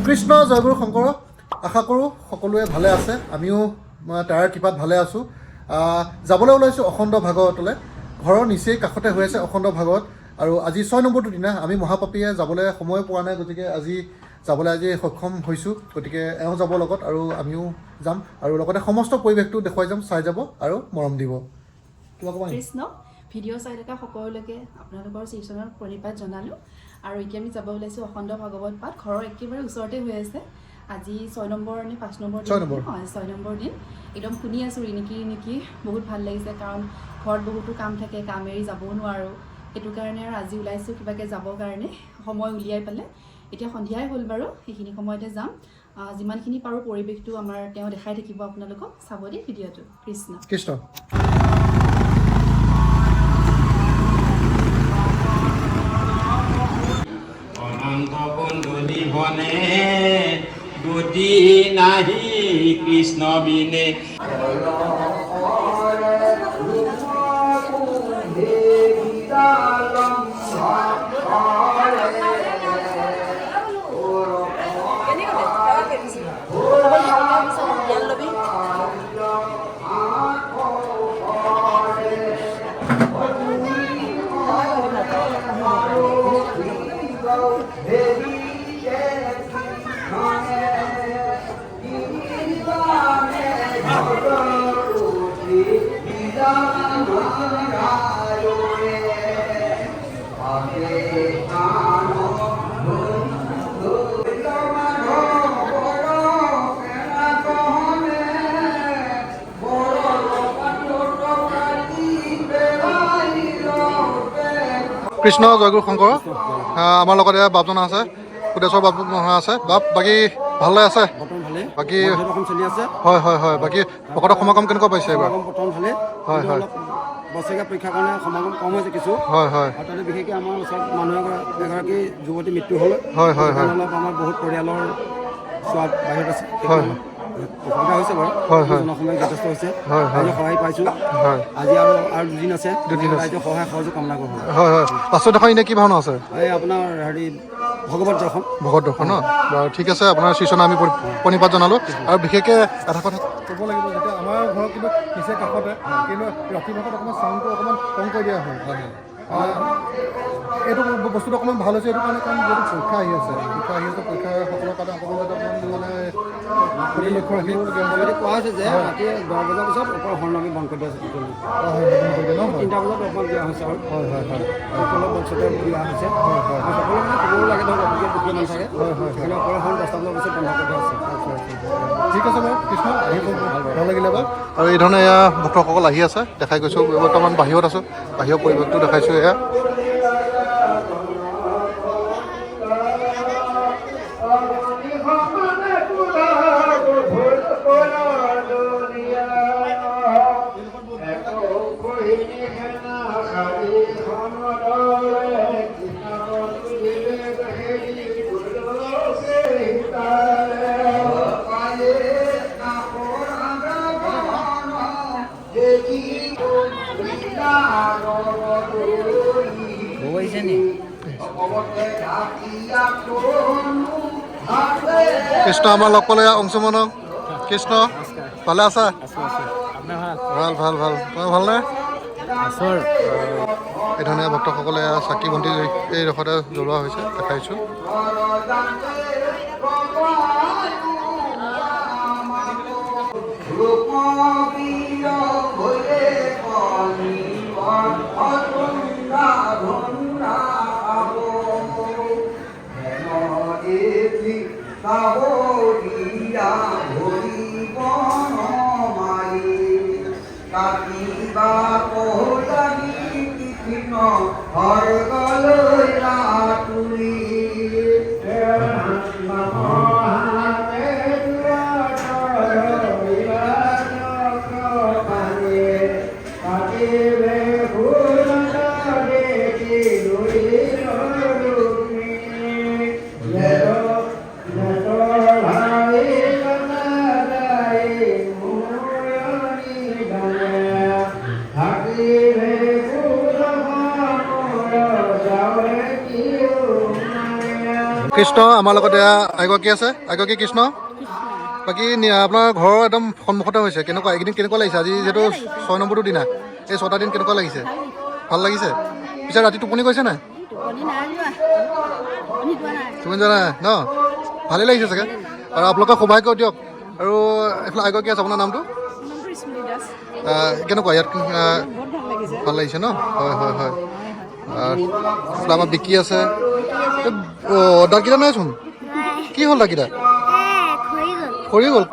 কৃষ্ণ জয়গুৰু শংকৰ আশা কৰোঁ সকলোৱে ভালে আছে আমিও তাৰ কৃপাত ভালে আছোঁ যাবলৈ ওলাইছোঁ অখণ্ড ভাগৱতলৈ ঘৰৰ নিচেই কাষতে হৈ আছে অখণ্ড ভাগৱত আৰু আজি 6 নম্বৰটো দিনা আমি মহাপাপীয়ে যাবলৈ সময় পোৱা নাই গতিকে আজি সক্ষম হৈছোঁ গতিকে এওঁ যাব লগত আৰু আমিও যাম আৰু লগতে সমস্ত পৰিৱেশটো দেখুৱাই যাম চাই যাব আৰু মৰম দিব কৃষ্ণ ভিডিঅ' চাই থকা সকলোলৈকে আপোনালোকৰ শ্ৰীচৰণৰ প্ৰণিপাত জনালোঁ আৰু এতিয়া আমি যাব ওলাইছোঁ অখণ্ড ভাগৱত পাঠ ঘৰৰ একেবাৰে ওচৰতে হৈ আছে আজি 6 নম্বৰ নে 5 নম্বৰ দিন 6 নম্বৰ দিন একদম শুনি আছোঁ ৰিণিকি বহুত ভাল লাগিছে কাৰণ ঘৰত বহুতো কাম থাকে কাম এৰি যাবও নোৱাৰোঁ সেইটো কাৰণে আৰু আজি ওলাইছোঁ কিবাকৈ যাবৰ কাৰণে সময় উলিয়াই পেলাই এতিয়া সন্ধিয়াই হ'ল বাৰু সেইখিনি সময়তে যাম যিমানখিনি পাৰোঁ পৰিৱেশটো আমাৰ তেওঁ দেখাই থাকিব আপোনালোকক চাব দেই ভিডিঅ'টো কৃষ্ণ বনে গতি নাহি কৃষ্ণ বিনে কৃষ্ণ জয়গুৰু শংকৰ আমাৰ লগতে বাপজন আছে সুদেশ্বৰ বাপ আছে বাপ বাকী ভালে আছে বাকী হয় হয় হয় বাকী ভকতৰ সমাগম কেনেকুৱা পাইছে এইবাৰ হয় হয় বছৰীয়া পৰীক্ষাৰ কাৰণে সমাগম কম হৈছে কিছু হয় হয় আৰু তাতে বিশেষকৈ আমাৰ ওচৰত মানুহ এগৰাকী যুৱতী মৃত্যু হ'ল হয় হয় হয় অলপ আমাৰ বহুত পৰিয়ালৰ চোৱাত বাহিৰত আছে হয় অসুবিধা হৈছে বাৰু হয় হয় জনসময় যথেষ্ট হৈছে হয় হয় সহায় পাইছোঁ হয় আজি আৰু দুদিন আছে ৰাইজৰ সহায় সহযোগ কামনা কৰোঁ হয় হয় পাছত এখন এনেই কি ভাওনা আছে এই আপোনাৰ ভগৱত দৰ্শন ন বাৰু ঠিক আছে আপোনাৰ শ্ৰীচৰণে আমি প্ৰণিপাত জনালোঁ আৰু বিশেষকৈ এটা কথা ক'ব লাগিব যেতিয়া আমাৰ ঘৰত কিন্তু নিচেই কাষতে কিন্তু ৰাতি ভাগত অকণমান চাউণ্ডটো অকণমান কম কৰি দিয়া হয় এইটো বস্তুটো অকণমান ভাল হৈছে এইটো কাৰণে কাৰণ যিহেতু পৰীক্ষা আহি আছে পৰীক্ষাৰ সকলৰ কাৰণে অকণমান যাতে মানে লক্ষ্য ৰাখিবলগীয়া কোৱা হৈছে যে ৰাতি 10 বজাৰ পিছত ওপৰ হৰ্ণ আমি বন্ধ কৰি দিয়া হৈছে 3টা বজাত অকণমান দিয়া হৈছে আৰু হয় হয় হয় সকলো বক্সতে দিয়া হৈছে হয় হয় সকলো মানে খবৰো লাগে ধৰক অভিজ্ঞ দুখীয়া মানুহ থাকে হয় হয় সেইকাৰণে ওপৰ হৰ্ণ 10টা বজাৰ পিছত বন্ধ কৰি দিয়া হৈছে ঠিক আছে বাৰু কৃষ্ণ আহিব ভাল লাগিলে বাৰু আৰু এই ধৰণে এয়া ভক্তসকল আহি আছে দেখাই গৈছোঁ বৰ্তমান বাহিৰত আছোঁ বাহিৰৰ পৰিৱেশটো দেখাইছোঁ এয়া কৃষ্ণ আমাৰ লগ পালে অংশুমানক কৃষ্ণ ভালে আছা ভাল ভাল ভাল তোমাৰ ভালনে এই ধৰণে ভক্তসকলে চাকি বন্তি এই ডোখৰতে জ্বলোৱা হৈছে দেখাইছোঁ স্বৰ্গলৈ তুলি কৃষ্ণ আমাৰ লগতে এগৰাকী আছে, এগৰাকী কৃষ্ণ। বাকী আপোনাৰ ঘৰৰ একদম সন্মুখতে হৈছে, কেনেকুৱা এইকেইদিন কেনেকুৱা লাগিছে? আজি যিহেতু 6 নম্বৰটো দিনা, এই 6টা দিন কেনেকুৱা লাগিছে? ভাল লাগিছে? পিছে ৰাতি টোপনি গৈছে নাই? টোপনি যোৱা নাই ন? ভালেই লাগিছে চাগে। আৰু আপোনালোকে সৌভাগ্য দিয়ক। আৰু এইফালে এগৰাকী আছে, আপোনাৰ নামটো কেনেকুৱা? ইয়াত ভাল লাগিছে ন? হয় হয় হয়। আমাৰ বিকি আছে। দাঁতকেইটা নাইচোন, কি হ'ল দাঁতকেইটা? খৰি গ'ল।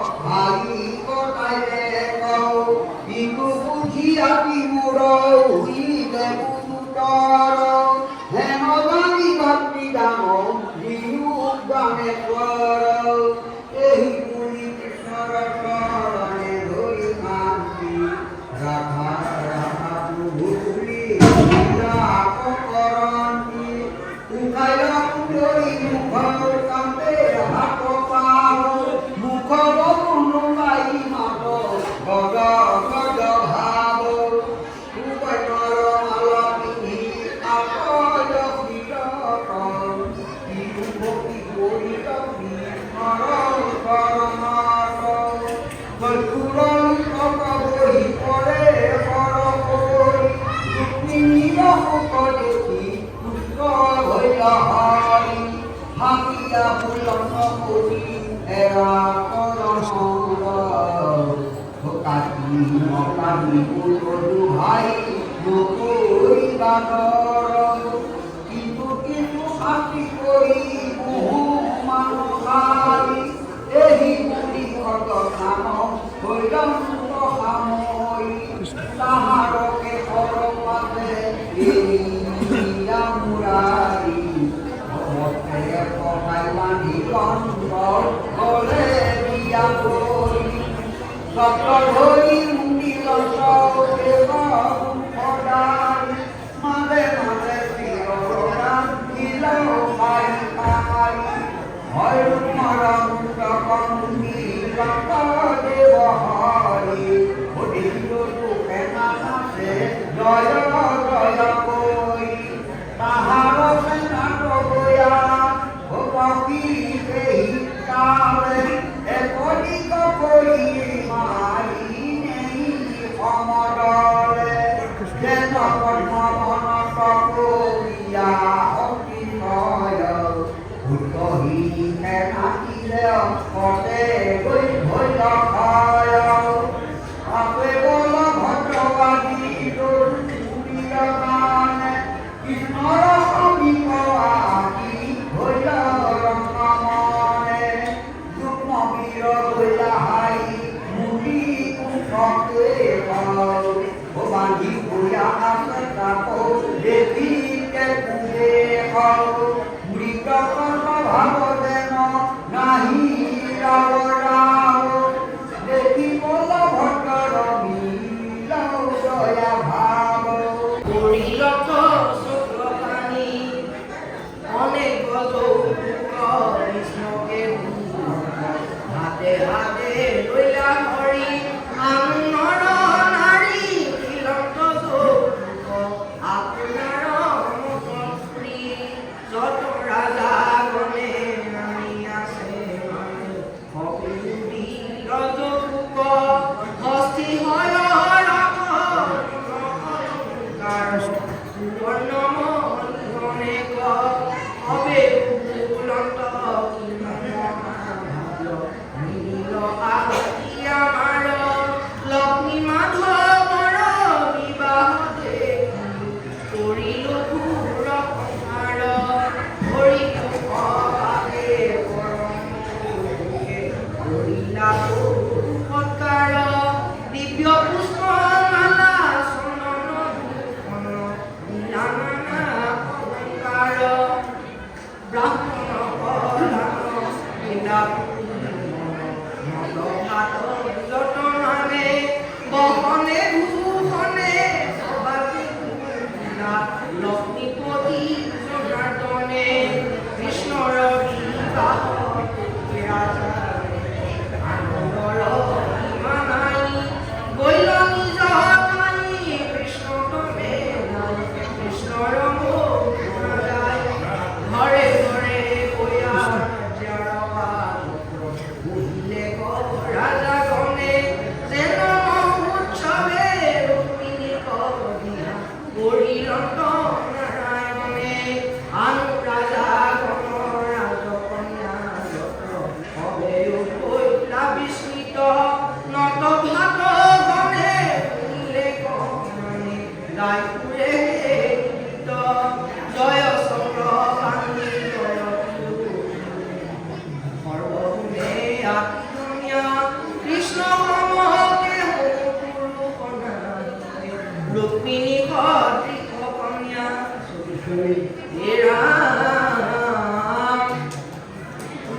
দিব্য পুষ্প মালা চন্দন পিতা লক্ষ্মীপতি জনাৰ্দনে কৃষ্ণৰ বিবাহ আনন্দৰ সীমা নাই গৈল নিজ ঠাই কৃষ্ণতমে কৃষ্ণৰ মুখ নাযায় ঘৰে ঘৰে কৈয়া বহিলে ৰাজাগণে যেন উৎসৱে ৰুক্মিণী কবিয়া পৰিণত নাৰায়ণে আন ৰাজাগণৰ ৰাজকন্যা হবেও কৈলা বিস্মিত নত ভাত গণে শুনিলে কণে গাই ফুৰে গীত জয় চক্ৰ কান্দি জয় সৰ্বগুণে আতি ধুনীয়া কৃষ্ণ সমকে ৰুক্মিণী সদৃশ কন্যা হে ৰাম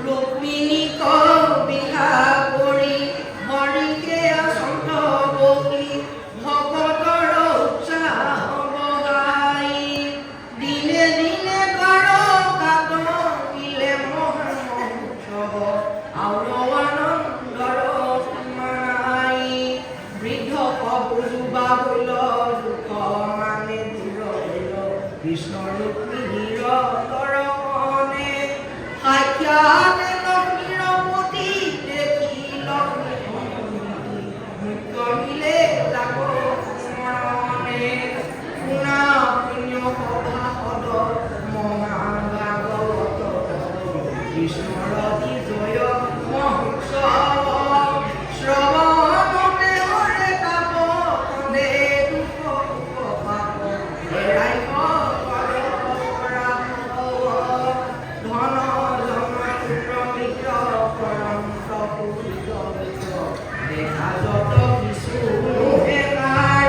ৰুক্মিণীক বিহা কৰি হৰিকে সন্ত বহি ভকতৰ উৎসাহ বঢ়াই দিনে দিনে দ্বাৰকাত ইলে মহোৎসৱ আৰু আনন্দৰ সীমাই বৃদ্ধ যুৱা হল দুখ মানে দূৰ হল কৃষ্ণ ৰুক্মিণীৰ দৰ্শনে সাক্ষাৎ লক্ষ্মীৰ পতি দেখি লক্ষ্মী মুক্ত মিলে যাব স্মৰণে শুনা পুণ্য সভা পদ মহাভাগৱত কৃষ্ণৰ বিজয় মহোৎসৱ শ্ৰৱণতে হৰে তাপ তনে দুখ পাপ হেৰাই ধন দেখা যত কিছু বেকাৰ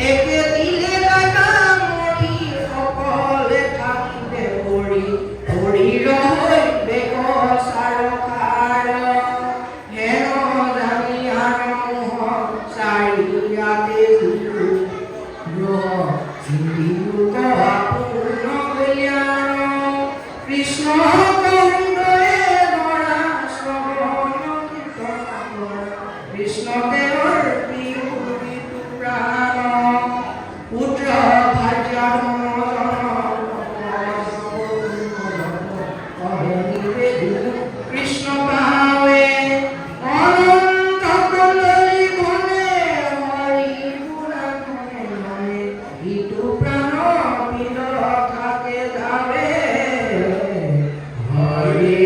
একে দিলে লাগা মৰি সকলে থাকিবে পৰি শৰীৰ হৈবে সাৰকাৰ হেন জানি আনমোহ চাৰিয়াতে কৃষ্ণ কৃষ্ণ দেৱৰ প্ৰাণ পুত্ৰ ভাৰ্য কৃষ্ণ পাৱে অনন্ত কলৰি মনে হৰি পুৰাণে মনে ইটো প্ৰাণ পিণ্ড থাকে যাবে হৰি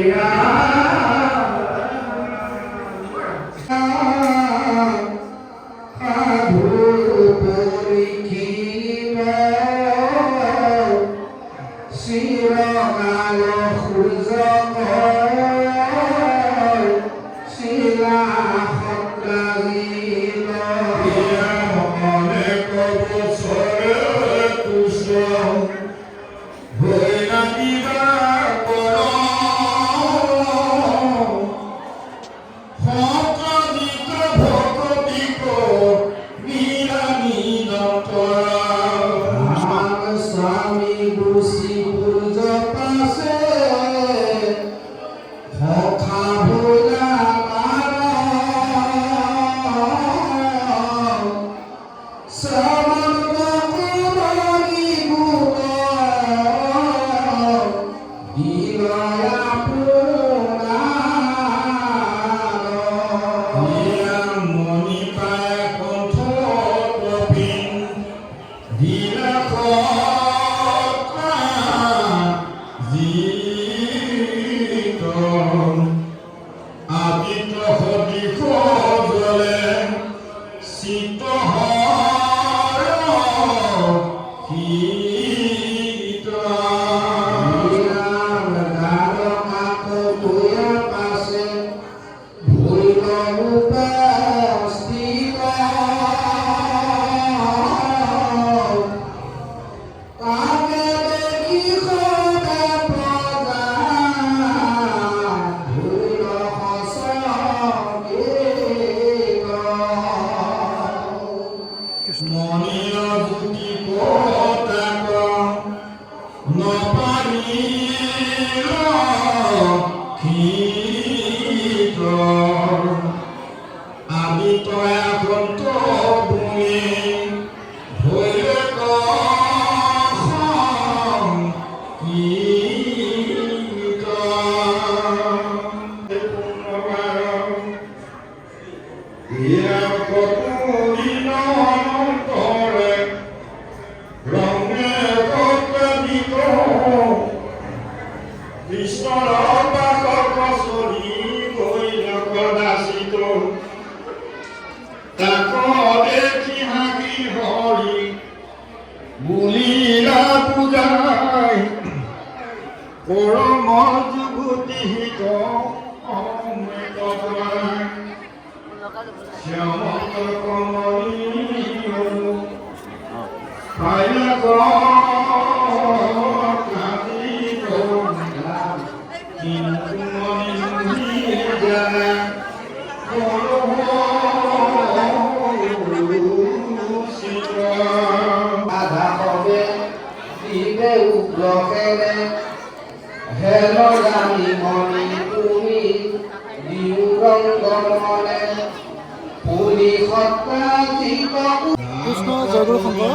মনিৰ বুটি পতা পৰম যুগতি হিত অমৃত শ্যামল কমলী পাইলা আধা হবে দিবে উগ্ৰকেৰে হেল জানি মনি তুমি দিউ ৰঙ্গমনে পুলি সত্তা জীৱ কৃষ্ণ জয়গুৰু শংকৰ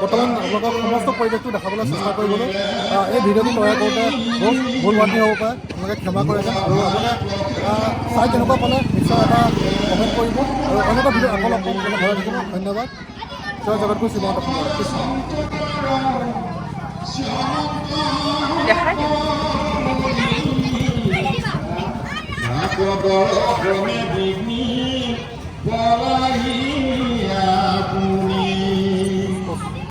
বৰ্তমান আপোনালোকক সমস্ত পৰিৱেশটো দেখাবলৈ চেষ্টা কৰিবলৈ এই ভিডিঅ'টো তৈয়াৰ কৰোঁতে বহুত ভুল ভ্ৰান্তি হ'ব পাৰে আপোনালোকে ক্ষমা কৰে যেন আৰু আপোনালোকে চাই কেনেকুৱা পালে নিশ্চয় এটা কমেণ্ট কৰিব আৰু অন্য এটা ভিডিঅ' আকৌ লগ পাম ভালে থাকিব ধন্যবাদ জয় জগতগুৰু শ্ৰীমন্ত শংকৰ কৃষ্ণ বিঘ্নি পলাহি